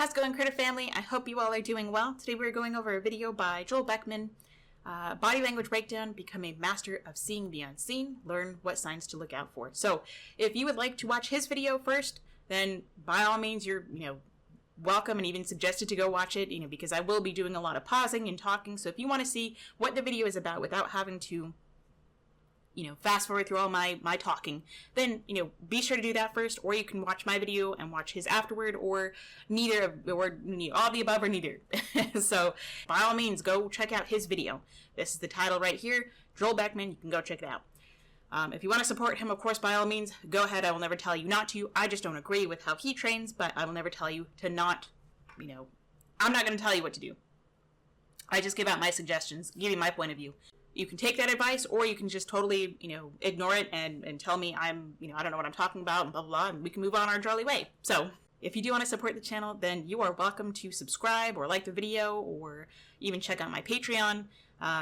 How's it going, Critter Family? I hope you all are doing well. Today we're going over a video by Joel Beckman, Body Language Breakdown, Become a Master of Seeing the Unseen, Learn What Signs to Look Out For. So, if you would like to watch his video first, then by all means you're, welcome and even suggested to go watch it, because I will be doing a lot of pausing and talking. So if you want to see what the video is about without having to fast forward through all my talking, then, be sure to do that first, or you can watch my video and watch his afterward, or neither, or all the above or neither. So, by all means, go check out his video. This is the title right here, Joel Beckman. You can go check it out. If you want to support him, of course, by all means, go ahead. I will never tell you not to. I just don't agree with how he trains, but I will never tell you to not, I'm not going to tell you what to do. I just give out my suggestions, give you my point of view. You can take that advice, or you can just totally, ignore it and tell me I'm, I don't know what I'm talking about, and blah, blah, blah, and we can move on our jolly way. So, if you do want to support the channel, then you are welcome to subscribe or like the video, or even check out my Patreon.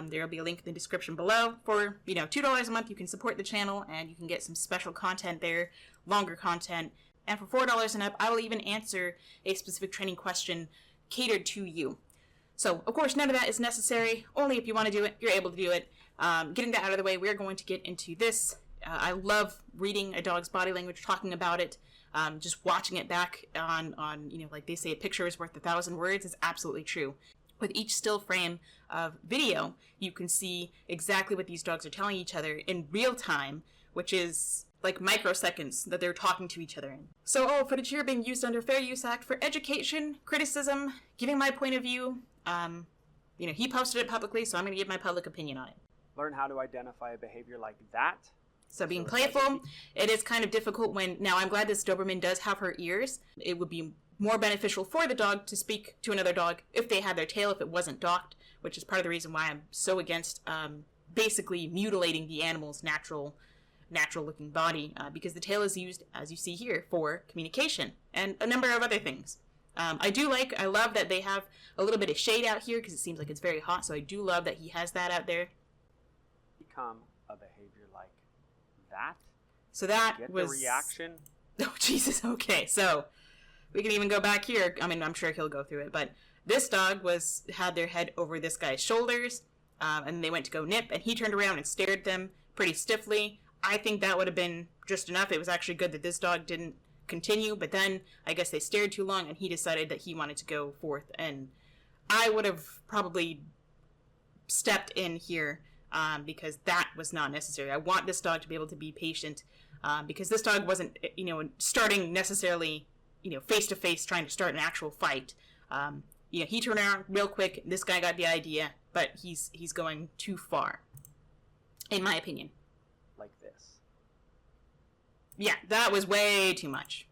There will be a link in the description below. For, $2 a month, you can support the channel, and you can get some special content there, longer content. And for $4 and up, I will even answer a specific training question catered to you. So, of course, none of that is necessary. Only if you want to do it, you're able to do it. Getting that out of the way, we're going to get into this. I love reading a dog's body language, talking about it, just watching it back on like they say, a picture is worth 1,000 words is absolutely true. With each still frame of video, you can see exactly what these dogs are telling each other in real time, which is like microseconds that they're talking to each other in. So all footage here being used under Fair Use Act for education, criticism, giving my point of view. He posted it publicly, so I'm going to give my public opinion on it. Learn how to identify a behavior like that. So being playful, it is kind of difficult when, now I'm glad this Doberman does have her ears. It would be more beneficial for the dog to speak to another dog if they had their tail, if it wasn't docked, which is part of the reason why I'm so against basically mutilating the animal's natural looking body, because the tail is used, as you see here, for communication and a number of other things. I love that they have a little bit of shade out here because it seems like it's very hot, so I do love that he has that out there. Become a behavior like that? So that Get was... the reaction? Oh, Jesus, okay, so we can even go back here. I mean, I'm sure he'll go through it, but this dog had their head over this guy's shoulders, and they went to go nip, and he turned around and stared at them pretty stiffly. I think that would have been just enough. It was actually good that this dog didn't continue, but then I guess they stared too long and he decided that he wanted to go forth, and I would have probably stepped in here because that was not necessary. I want this dog to be able to be patient because this dog wasn't starting necessarily face to face trying to start an actual fight. He turned around real quick. This guy got the idea, but he's going too far, in my opinion. Like this. Yeah, that was way too much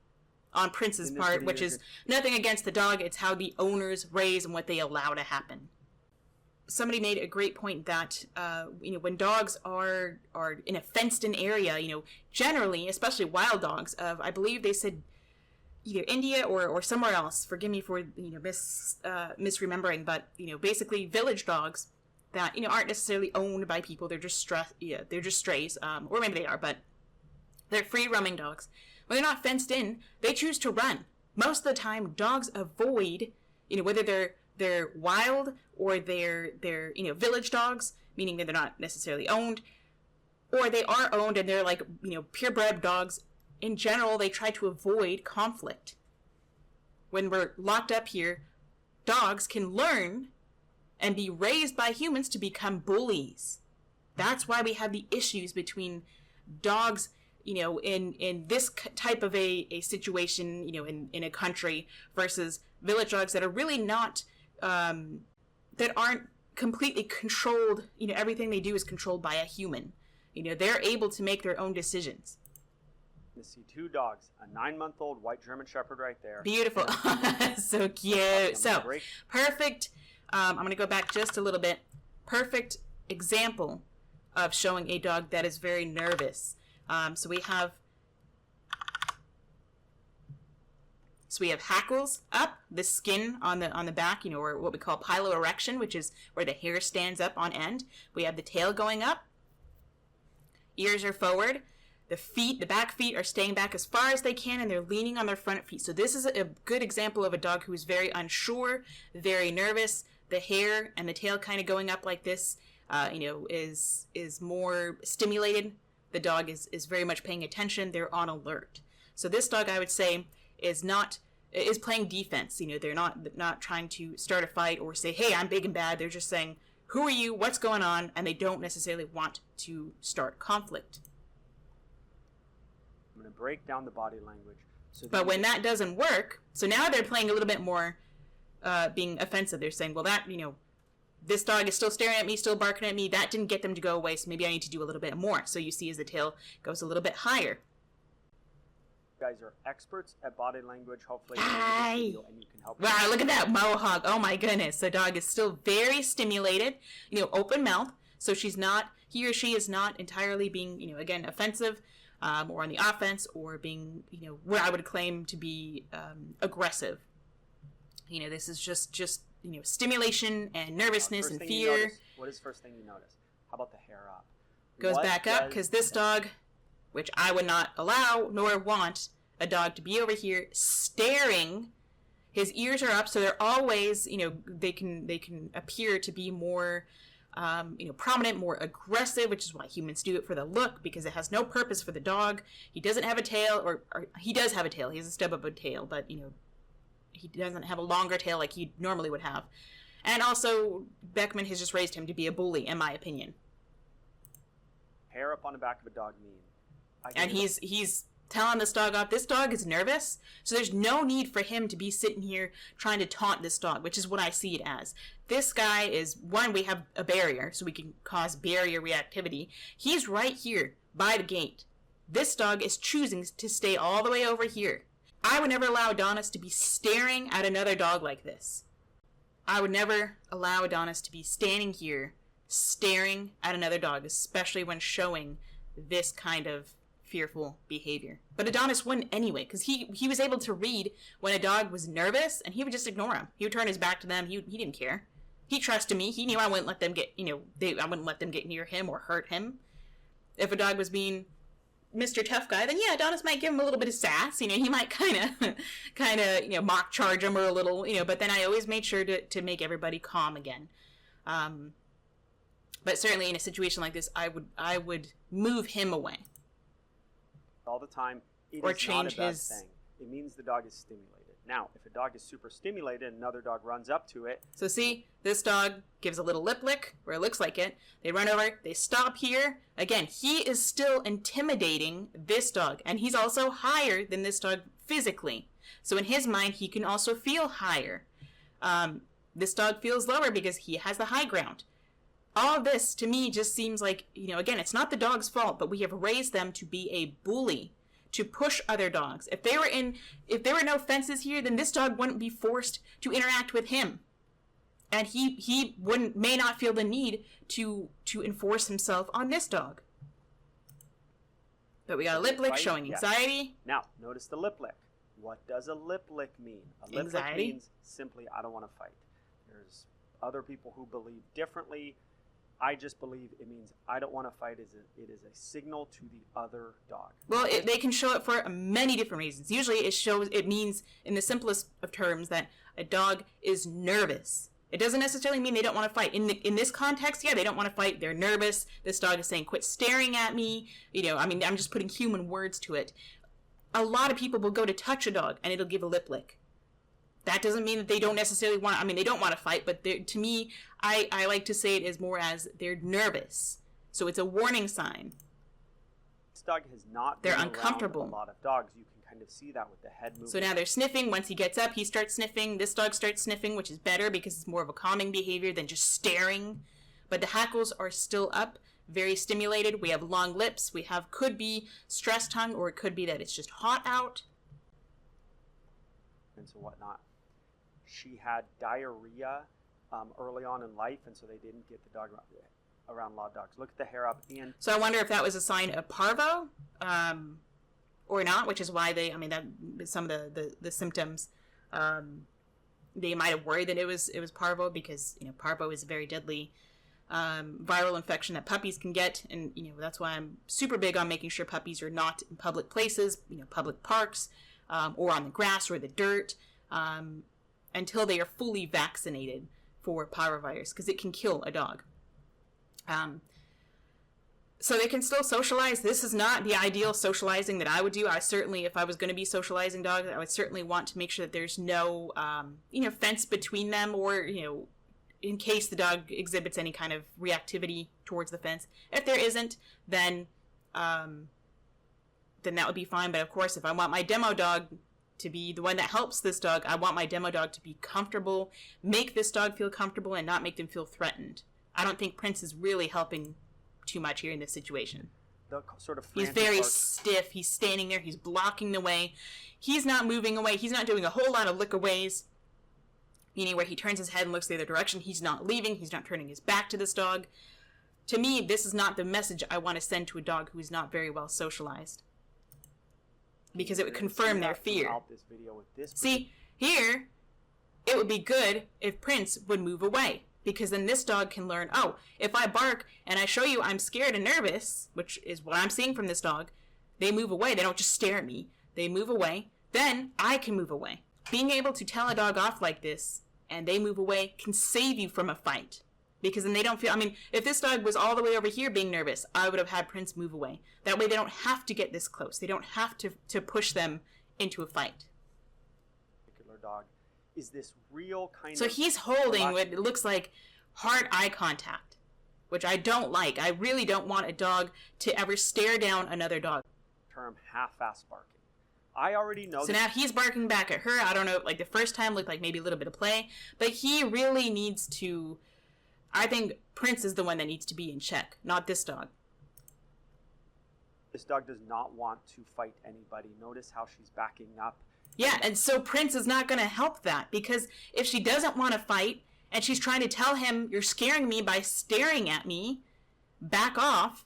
on Prince's part, which is nothing against the dog. It's how the owners raise and what they allow to happen. Somebody made a great point that, when dogs are in a fenced-in area, generally, especially wild dogs, I believe they said either India or somewhere else, forgive me for, misremembering, but, basically village dogs that, aren't necessarily owned by people. They're just strays, or maybe they are, but they're free-roaming dogs. When they're not fenced in, they choose to run. Most of the time, dogs avoid, whether they're wild or they're village dogs, meaning that they're not necessarily owned, or they are owned and they're like, purebred dogs. In general, they try to avoid conflict. When we're locked up here, dogs can learn and be raised by humans to become bullies. That's why we have the issues between dogs in this type of a situation, in a country versus village dogs that are really not, that aren't completely controlled. Everything they do is controlled by a human. They're able to make their own decisions. You see two dogs, a 9-month-old white German Shepherd right there. Beautiful. So cute. So, perfect. I'm going to go back just a little bit. Perfect example of showing a dog that is very nervous. So we have hackles up, the skin on the back, or what we call piloerection, which is where the hair stands up on end. We have the tail going up. Ears are forward. The back feet are staying back as far as they can, and they're leaning on their front feet. So this is a good example of a dog who is very unsure, very nervous. The hair and the tail kind of going up like this, is more stimulated. The dog is very much paying attention. They're on alert. So this dog, I would say, is playing defense. They're not trying to start a fight or say, hey, I'm big and bad. They're just saying, who are you? What's going on? And they don't necessarily want to start conflict. I'm going to break down the body language. But when that doesn't work, so now they're playing a little bit more being offensive. They're saying, well, this dog is still staring at me, still barking at me. That didn't get them to go away, so maybe I need to do a little bit more. So you see as the tail goes a little bit higher. You guys are experts at body language. Hopefully, and you can help. Wow, look at that mohawk. Oh my goodness. The dog is still very stimulated, open mouth. So he or she is not entirely being, again, offensive or on the offense or being, what I would claim to be aggressive. This is just stimulation and nervousness and fear. What is the first thing you notice? How about the hair up? Goes back up because this dog, which I would not allow nor want a dog to be over here staring. His ears are up, so they're always, they can appear to be more, prominent, more aggressive, which is why humans do it for the look, because it has no purpose for the dog. He doesn't have a tail, or he does have a tail. He has a stub of a tail, but, he doesn't have a longer tail like he normally would have. And also, Beckman has just raised him to be a bully, in my opinion. Hair up on the back of a dog mean. And he's telling this dog off. This dog is nervous, so there's no need for him to be sitting here trying to taunt this dog, which is what I see it as. This guy is, one, we have a barrier, so we can cause barrier reactivity. He's right here by the gate. This dog is choosing to stay all the way over here. I would never allow Adonis to be staring at another dog like this. I would never allow Adonis to be standing here staring at another dog, especially when showing this kind of fearful behavior. But Adonis wouldn't anyway, because he was able to read when a dog was nervous, and he would just ignore him. He would turn his back to them. He didn't care. He trusted me. He knew I wouldn't let them get, I wouldn't let them get near him or hurt him. If a dog was being Mr. Tough Guy, then yeah, Adonis might give him a little bit of sass. He might kind of, mock charge him or a little, but then I always made sure to make everybody calm again. But certainly in a situation like this, I would move him away. All the time, it or is change not a bad his thing. It means the dog is stimulated. Now, if a dog is super stimulated and another dog runs up to it. So see, this dog gives a little lip lick, or it looks like it. They run over, they stop here. Again, he is still intimidating this dog, and he's also higher than this dog physically. So in his mind, he can also feel higher. This dog feels lower because he has the high ground. All of this, to me, just seems like, again, it's not the dog's fault, but we have raised them to be a bully, to push other dogs. If there were no fences here, then this dog wouldn't be forced to interact with him. And he may not feel the need to enforce himself on this dog. But we got a lip lick showing anxiety. Now, notice the lip lick. What does a lip lick mean? A lip lick means simply, I don't want to fight. There's other people who believe differently. I just believe it means I don't want to fight. It is a signal to the other dog. Well, they can show it for many different reasons. Usually it means, in the simplest of terms, that a dog is nervous. It doesn't necessarily mean they don't want to fight. In this context, yeah, they don't want to fight. They're nervous. This dog is saying, quit staring at me. I'm just putting human words to it. A lot of people will go to touch a dog, and it'll give a lip lick. That doesn't mean that they don't necessarily want to, they don't want to fight, but to me, I like to say it as more as they're nervous. So it's a warning sign. This dog has not They're been uncomfortable. around a lot of dogs. You can kind of see that with the head movement. So now they're sniffing. Once he gets up, he starts sniffing. This dog starts sniffing, which is better because it's more of a calming behavior than just staring. But the hackles are still up, very stimulated. We have long lips. Could be stress tongue, or it could be that it's just hot out. And so whatnot. She had diarrhea early on in life, and so they didn't get the dog around a lot of dogs. Look at the hair up. And so I wonder if that was a sign of parvo or not, which is why some of the symptoms, they might have worried that it was parvo because, parvo is a very deadly viral infection that puppies can get. And, that's why I'm super big on making sure puppies are not in public places, public parks, or on the grass or the dirt, until they are fully vaccinated for parvovirus, because it can kill a dog. So they can still socialize. This is not the ideal socializing that I would do. I certainly, if I was going to be socializing dogs, I would certainly want to make sure that there's no, fence between them, or, in case the dog exhibits any kind of reactivity towards the fence. If there isn't, then that would be fine. But of course, if I want my demo dog to be the one that helps this dog, I want my demo dog to be comfortable, make this dog feel comfortable, and not make them feel threatened. I don't think Prince is really helping too much here in this situation. The sort of he's very stiff. He's standing there. He's blocking the way. He's not moving away. He's not doing a whole lot of look-aways, meaning where he turns his head and looks the other direction. He's not leaving. He's not turning his back to this dog. To me, this is not the message I want to send to a dog who is not very well socialized, because it would confirm their fear. See, here, it would be good if Prince would move away, because then this dog can learn, oh, if I bark and I show you I'm scared and nervous, which is what I'm seeing from this dog, they move away. They don't just stare at me. They move away. Then I can move away. Being able to tell a dog off like this and they move away can save you from a fight, because then they don't feel, if this dog was all the way over here being nervous, I would have had Prince move away. That way they don't have to get this close. They don't have to push them into a fight. Particular dog is this real kind so of... So he's holding what looks like hard eye contact, which I don't like. I really don't want a dog to ever stare down another dog. Term half-ass barking. I already know. So now he's barking back at her. I don't know, like the first time looked like maybe a little bit of play, but he really needs to... I think Prince is the one that needs to be in check, not this dog. This dog does not want to fight anybody. Notice how she's backing up. Yeah, and so Prince is not going to help that, because if she doesn't want to fight and she's trying to tell him, you're scaring me by staring at me, back off,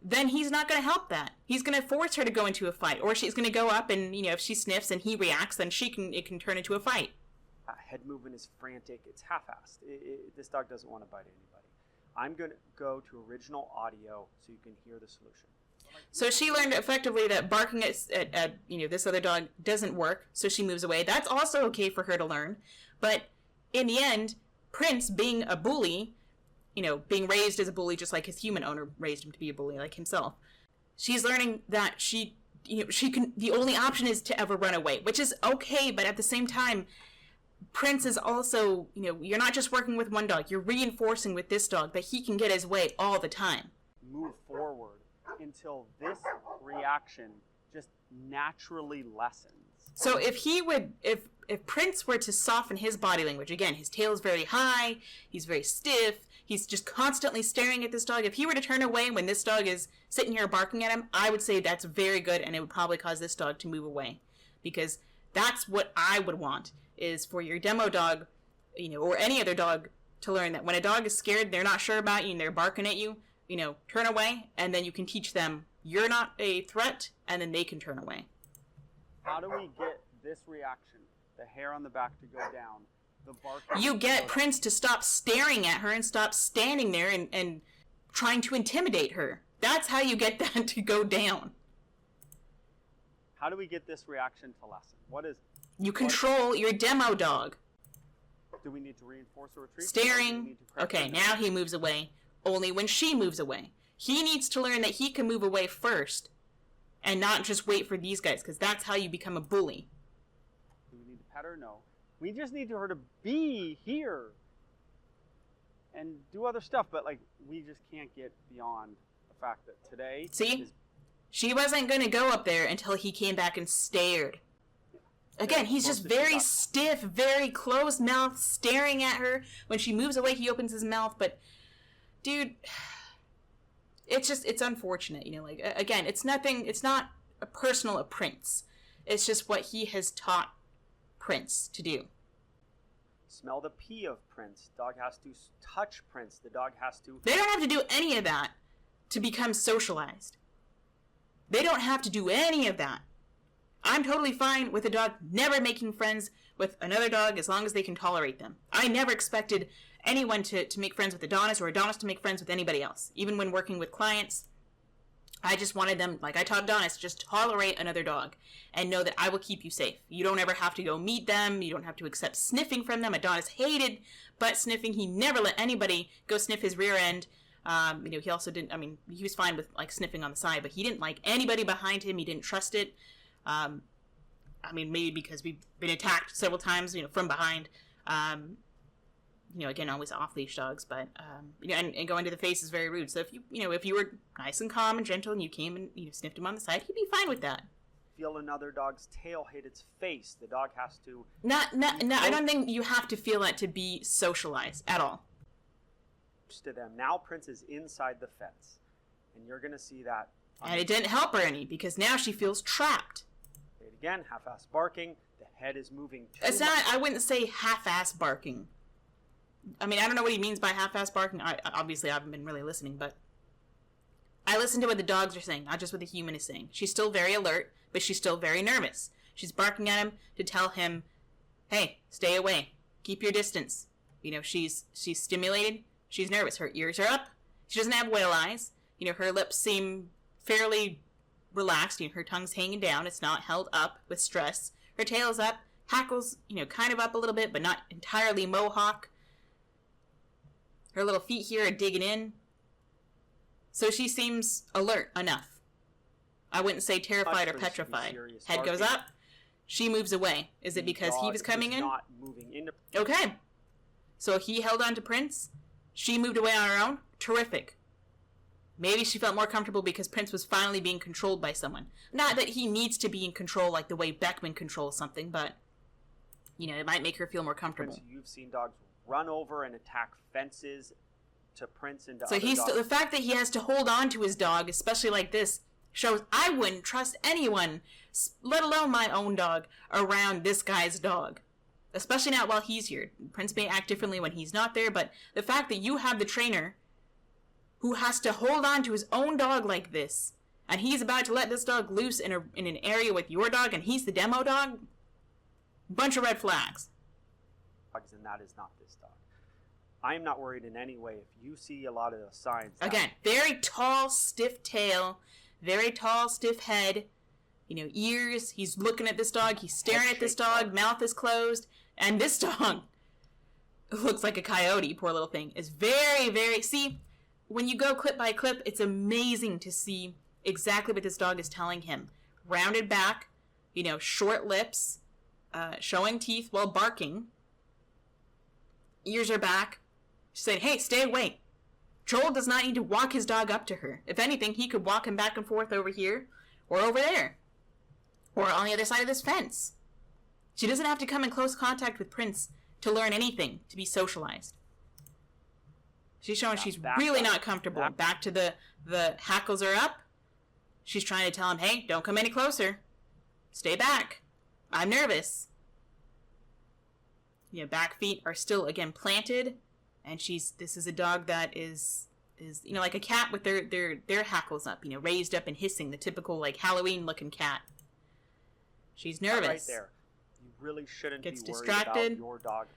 then he's not going to help that. He's going to force her to go into a fight, or she's going to go up and, if she sniffs and he reacts, then it can turn into a fight. Head movement is frantic. It's half-assed. This dog doesn't want to bite anybody. I'm going to go to original audio so you can hear the solution. So she learned effectively that barking at this other dog doesn't work, so she moves away. That's also okay for her to learn. But in the end, Prince, being a bully, being raised as a bully just like his human owner raised him to be a bully like himself, she's learning that she can, the only option is to ever run away, which is okay, but at the same time, Prince is also, you're not just working with one dog, you're reinforcing with this dog that he can get his way all the time. Move forward until this reaction just naturally lessens. So if Prince were to soften his body language, again, his tail is very high, he's very stiff, he's just constantly staring at this dog. If he were to turn away when this dog is sitting here barking at him, I would say that's very good, and it would probably cause this dog to move away. Because that's what I would want, is for your demo dog, or any other dog, to learn that when a dog is scared, they're not sure about you, and they're barking at you, turn away, and then you can teach them you're not a threat, and then they can turn away. How do we get this reaction, the hair on the back to go down, the barking? You get Prince to stop staring at her and stop standing there and trying to intimidate her. That's how you get that to go down. How do we get this reaction to lessen? What is... You control your demo dog. Do we need to reinforce or retreat? Staring. Okay, now he moves away. Only when she moves away. He needs to learn that he can move away first and not just wait for these guys, because that's how you become a bully. Do we need to pet her? No. We just need her to be here and do other stuff, but we just can't get beyond the fact that today... See? She wasn't going to go up there until he came back and stared. Again, he's just very stiff, very closed mouth, staring at her. When she moves away, he opens his mouth, but... Dude, it's unfortunate, again, it's not a personal of Prince. It's just what he has taught Prince to do. Smell the pee of Prince. Dog has to touch Prince. The dog has to... They don't have to do any of that to become socialized. They don't have to do any of that. I'm totally fine with a dog never making friends with another dog as long as they can tolerate them. I never expected anyone to make friends with Adonis, or Adonis to make friends with anybody else. Even when working with clients, I just wanted them, like I taught Adonis, just tolerate another dog and know that I will keep you safe. You don't ever have to go meet them. You don't have to accept sniffing from them. Adonis hated butt sniffing. He never let anybody go sniff his rear end. He also didn't, he was fine with like sniffing on the side, but he didn't like anybody behind him. He didn't trust it. Maybe because we've been attacked several times, from behind. Again, always off-leash dogs, but, and going to the face is very rude. So if you were nice and calm and gentle and you came and, sniffed him on the side, he'd be fine with that. Feel another dog's tail hit its face. The dog has to... I don't think you have to feel that to be socialized at all. To them. Now Prince is inside the fence, and you're going to see that. And it didn't help her any, because now she feels trapped. Again, half-ass barking. The head is moving too much. I wouldn't say half-ass barking. I don't know what he means by half-ass barking. Obviously, I haven't been really listening, but I listen to what the dogs are saying, not just what the human is saying. She's still very alert, but she's still very nervous. She's barking at him to tell him, hey, stay away. Keep your distance. She's stimulated. She's nervous. Her ears are up. She doesn't have whale eyes. Her lips seem fairly relaxed. Her tongue's hanging down. It's not held up with stress. Her tail is up. Hackles, kind of up a little bit, but not entirely mohawk. Her little feet here are digging in. So she seems alert enough. I wouldn't say terrified or petrified. Head goes up. She moves away. Is it because he was coming in? Not moving into... Okay. So he held on to Prince. She moved away on her own. Terrific. Maybe she felt more comfortable because Prince was finally being controlled by someone. Not that he needs to be in control like the way Beckman controls something, but, it might make her feel more comfortable. Prince, you've seen dogs run over and attack fences to Prince and to so other dogs. The fact that he has to hold on to his dog, especially like this, shows I wouldn't trust anyone, let alone my own dog, around this guy's dog. Especially not while he's here. Prince may act differently when he's not there, but the fact that you have the trainer who has to hold on to his own dog like this, and he's about to let this dog loose in an area with your dog, and he's the demo dog, bunch of red flags. And that is not this dog. I am not worried in any way if you see a lot of those signs. Again, very tall, stiff tail, very tall, stiff head, ears. He's looking at this dog. He's staring at this dog. Mouth is closed. And this dog looks like a coyote, poor little thing. Is very, very... See, when you go clip by clip, it's amazing to see exactly what this dog is telling him. Rounded back, short lips, showing teeth while barking. Ears are back. She's saying, hey, stay away. Joel does not need to walk his dog up to her. If anything, he could walk him back and forth over here or over there. Or on the other side of this fence. She doesn't have to come in close contact with Prince to learn anything, to be socialized. She's showing she's really not comfortable. Back to the hackles are up. She's trying to tell him, hey, don't come any closer. Stay back. I'm nervous. Back feet are still, again, planted. And this is a dog that is like a cat with their hackles up, raised up and hissing, the typical, like, Halloween-looking cat. She's nervous. Right there. You really shouldn't Gets be worried distracted. about your dog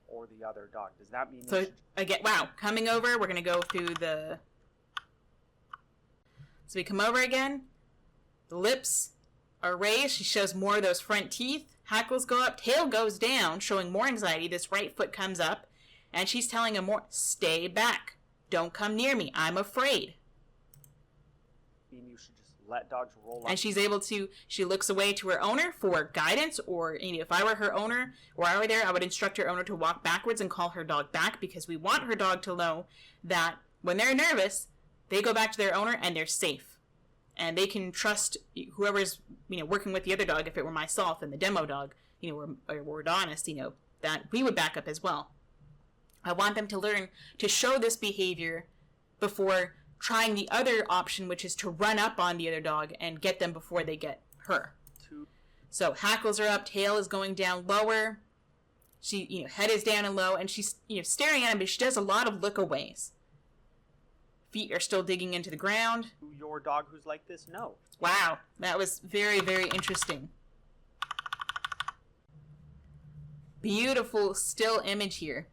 or the other dog. Does that mean... So, again, wow, coming over, we're going to go through So we come over again. The lips are raised. She shows more of those front teeth. Hackles go up. Tail goes down, showing more anxiety. This right foot comes up. And she's telling him more, stay back. Don't come near me. I'm afraid. You should just let dogs roll up. And she looks away to her owner for guidance, or if I were her owner, or I were there, I would instruct her owner to walk backwards and call her dog back, because we want her dog to know that when they're nervous, they go back to their owner and they're safe. And they can trust whoever's, working with the other dog, if it were myself and the demo dog, or Adonis, that we would back up as well. I want them to learn to show this behavior before trying the other option, which is to run up on the other dog and get them before they get her. So hackles are up, tail is going down lower. She, head is down and low, and she's, staring at him, but she does a lot of lookaways. Feet are still digging into the ground. Your dog who's like this? No. Wow, that was very, very interesting. Beautiful still image here.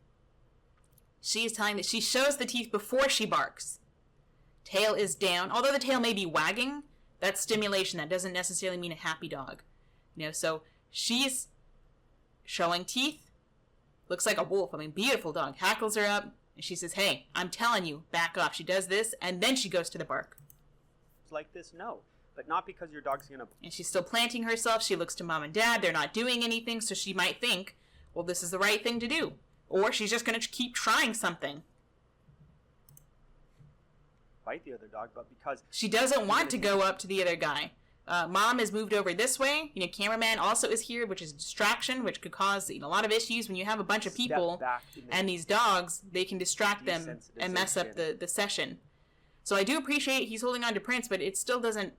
She is telling that she shows the teeth before she barks. Tail is down. Although the tail may be wagging, that's stimulation. That doesn't necessarily mean a happy dog. So she's showing teeth. Looks like a wolf. I mean, beautiful dog. Hackles are up. And she says, hey, I'm telling you, back off. She does this, and then she goes to the bark. Like this, no. But not because your dog's going to... And she's still planting herself. She looks to mom and dad. They're not doing anything, so she might think, well, this is the right thing to do. Or she's just going to keep trying something. Fight the other dog, but because... She doesn't want to go up to the other guy. Mom has moved over this way. Cameraman also is here, which is a distraction, which could cause a lot of issues when you have a bunch of people and these dogs. They can distract them and mess up the session. So I do appreciate he's holding on to Prince, but it still doesn't.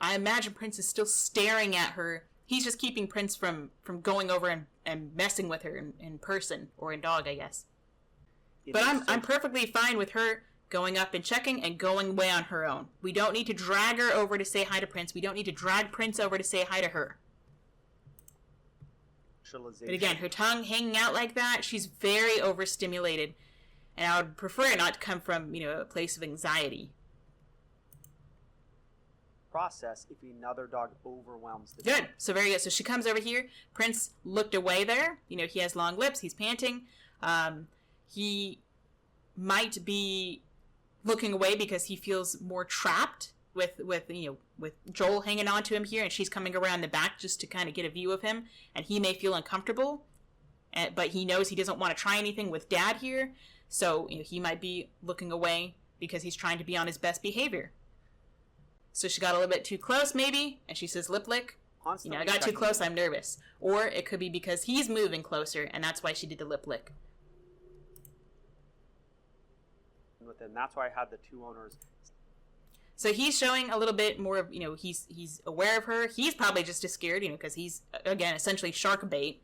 I imagine Prince is still staring at her. He's just keeping Prince from going over and messing with her in person or in dog, I guess. But I'm perfectly fine with her going up and checking and going away on her own. We don't need to drag her over to say hi to Prince. We don't need to drag Prince over to say hi to her. But again, her tongue hanging out like that, she's very overstimulated. And I would prefer it not to come from, a place of anxiety. Process if another dog overwhelms the dog. Good. So very good. So she comes over here. Prince looked away there. He has long lips. He's panting. He might be looking away because he feels more trapped with Joel hanging on to him here, and she's coming around the back just to kind of get a view of him, and he may feel uncomfortable, but he knows he doesn't want to try anything with Dad here, so he might be looking away because he's trying to be on his best behavior. So she got a little bit too close, maybe, and she says lip lick. I got too close, I'm nervous. Or it could be because he's moving closer, and that's why she did the lip lick. And that's why I had the two owners. So he's showing a little bit more of, he's aware of her. He's probably just as scared, because he's, again, essentially shark bait.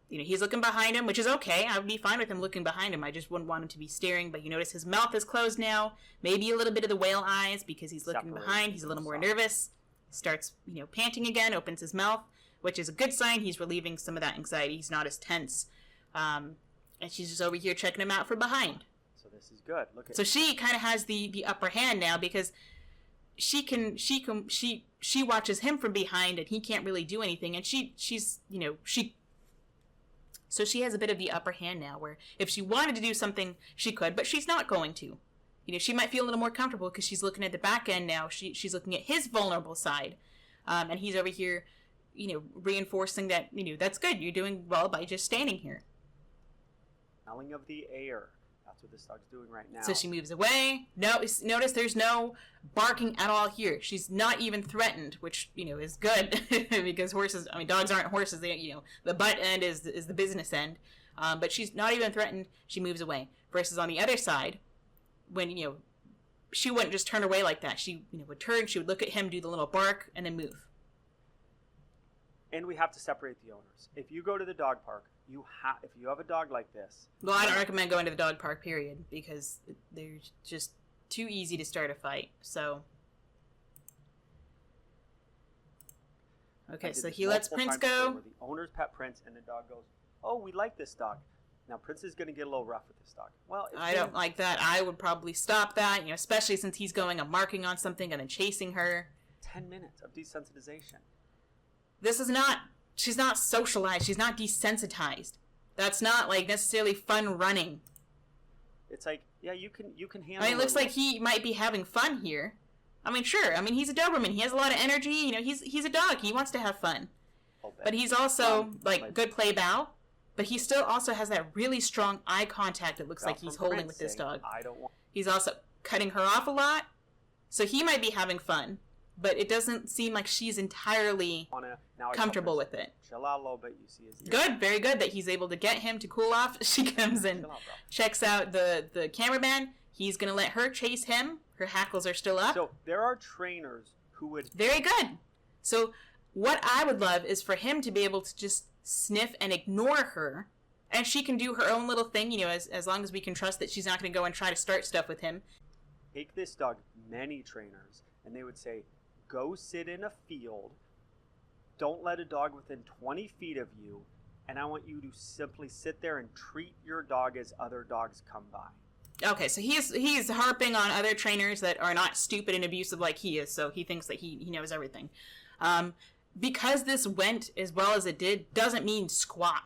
He's looking behind him, which is okay. I would be fine with him looking behind him. I just wouldn't want him to be staring. But you notice his mouth is closed now. Maybe a little bit of the whale eyes because he's looking behind. He's a little more nervous. Starts, panting again, opens his mouth, which is a good sign. He's relieving some of that anxiety. He's not as tense. And she's just over here checking him out from behind. This is good. Look at so she kind of has the upper hand now because she watches him from behind and he can't really do anything, and so she has a bit of the upper hand now where if she wanted to do something she could, but she's not going to. She might feel a little more comfortable because she's looking at the back end now. She's looking at his vulnerable side, and he's over here reinforcing that that's good, you're doing well by just standing here. Smelling of the air. That's what this dog's doing right now. So she moves away. Notice there's no barking at all here. She's not even threatened, which, is good because dogs aren't horses. They, the butt end is the business end. But she's not even threatened. She moves away. Versus on the other side, when, she wouldn't just turn away like that. She, would turn, she would look at him, do the little bark, and then move. And we have to separate the owners. If you go to the dog park, if you have a dog like this... Well, I don't recommend going to the dog park, period, because they're just too easy to start a fight, so... Okay, so he lets Prince go. The owners pet Prince, and the dog goes, oh, we like this dog. Now, Prince is going to get a little rough with this dog. Well, I don't like that. I would probably stop that, especially since he's going and marking on something and then chasing her. 10 minutes of desensitization. She's not socialized. She's not desensitized. That's not, necessarily fun running. It's like, yeah, you can handle it. It looks like he might be having fun here. Sure. He's a Doberman. He has a lot of energy. He's a dog. He wants to have fun. But he's also, good play bow. But he still also has that really strong eye contact it looks like he's holding with this dog. He's also cutting her off a lot. So he might be having fun. But it doesn't seem like she's entirely comfortable with it. Chill out a little bit. You see his ear. Good, very good that he's able to get him to cool off. She comes and checks out the cameraman. He's going to let her chase him. Her hackles are still up. So there are trainers who would... Very good. So what I would love is for him to be able to just sniff and ignore her. And she can do her own little thing, as long as we can trust that she's not going to go and try to start stuff with him. Take this dog, many trainers, and they would say... Go sit in a field, don't let a dog within 20 feet of you, and I want you to simply sit there and treat your dog as other dogs come by. Okay, so he's harping on other trainers that are not stupid and abusive like he is, so he thinks that he knows everything. Because this went as well as it did, doesn't mean squat.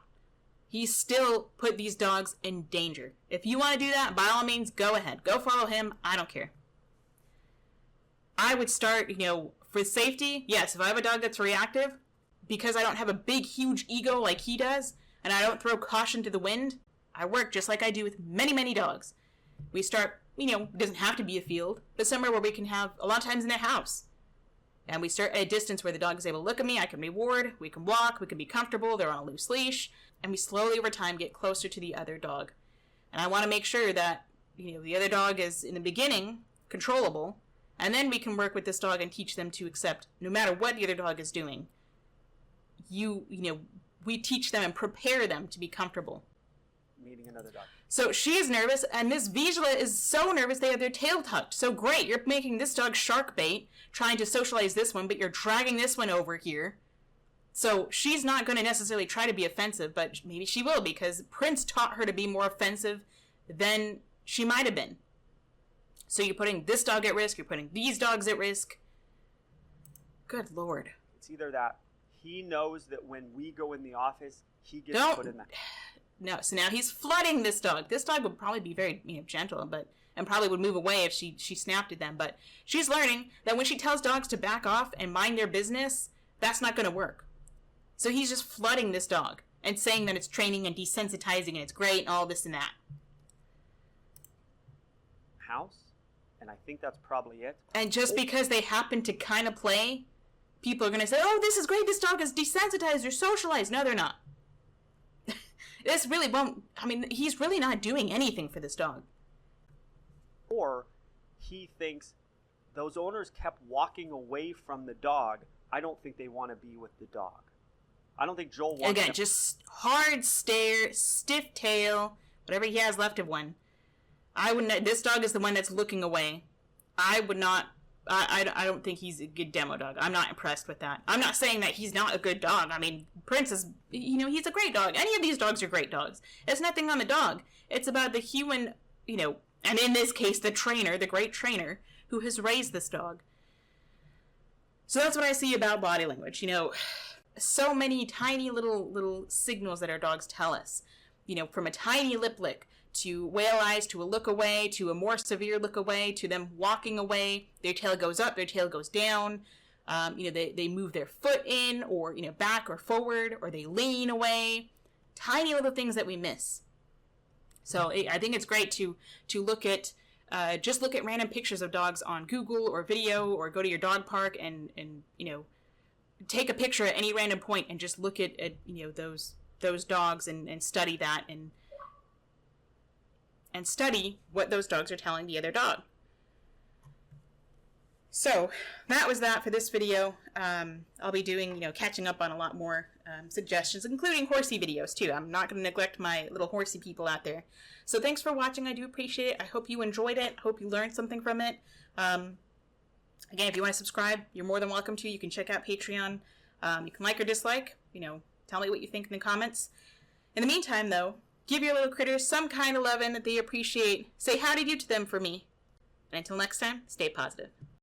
He still put these dogs in danger. If you want to do that, by all means, go ahead. Go follow him. I don't care. I would start, for safety, yes, if I have a dog that's reactive, because I don't have a big, huge ego like he does, and I don't throw caution to the wind, I work just like I do with many, many dogs. We start, it doesn't have to be a field, but somewhere where we can have, a lot of times in a house. And we start at a distance where the dog is able to look at me, I can reward, we can walk, we can be comfortable, they're on a loose leash, and we slowly over time get closer to the other dog. And I want to make sure that, the other dog is, in the beginning, controllable, and then we can work with this dog and teach them to accept, no matter what the other dog is doing, we teach them and prepare them to be comfortable. Meeting another dog. So she is nervous, and Miss Vizsla is so nervous they have their tail tucked. So great, you're making this dog shark bait, trying to socialize this one, but you're dragging this one over here. So she's not going to necessarily try to be offensive, but maybe she will, because Prince taught her to be more offensive than she might have been. So you're putting this dog at risk, you're putting these dogs at risk. Good Lord. It's either that he knows that when we go in the office, he gets put in that. No, so now he's flooding this dog. This dog would probably be very, gentle, and probably would move away if she snapped at them. But she's learning that when she tells dogs to back off and mind their business, that's not going to work. So he's just flooding this dog and saying that it's training and desensitizing and it's great and all this and that. House, and I think that's probably it. And just because they happen to kind of play, people are going to say, oh, this is great, this dog is desensitized or socialized. No, they're not. This really won't, he's really not doing anything for this dog. Or he thinks those owners kept walking away from the dog. I don't think they want to be with the dog. I don't think Joel wants Again, just hard stare, stiff tail, whatever he has left of one. I wouldn't, this dog is the one that's looking away. I would not, I don't think he's a good demo dog. I'm not impressed with that. I'm not saying that he's not a good dog. Prince is, he's a great dog. Any of these dogs are great dogs. It's nothing on the dog. It's about the human, and in this case, the trainer, the great trainer, who has raised this dog. So that's what I see about body language. So many tiny little signals that our dogs tell us. From a tiny lip lick, to whale eyes, to a look away, to a more severe look away, to them walking away. Their tail goes up, their tail goes down. They move their foot in, or, back or forward, or they lean away. Tiny little things that we miss. So I think it's great to look at, just look at random pictures of dogs on Google or video, or go to your dog park and take a picture at any random point and just look at those dogs and study that and study what those dogs are telling the other dog. So that was that for this video. I'll be doing, catching up on a lot more suggestions, including horsey videos too. I'm not going to neglect my little horsey people out there. So thanks for watching. I do appreciate it. I hope you enjoyed it. I hope you learned something from it. Again, if you want to subscribe, you're more than welcome to. You can check out Patreon. You can like or dislike. Tell me what you think in the comments. In the meantime, though, give your little critters some kind of loving that they appreciate. Say howdy do to them for me. And until next time, stay positive.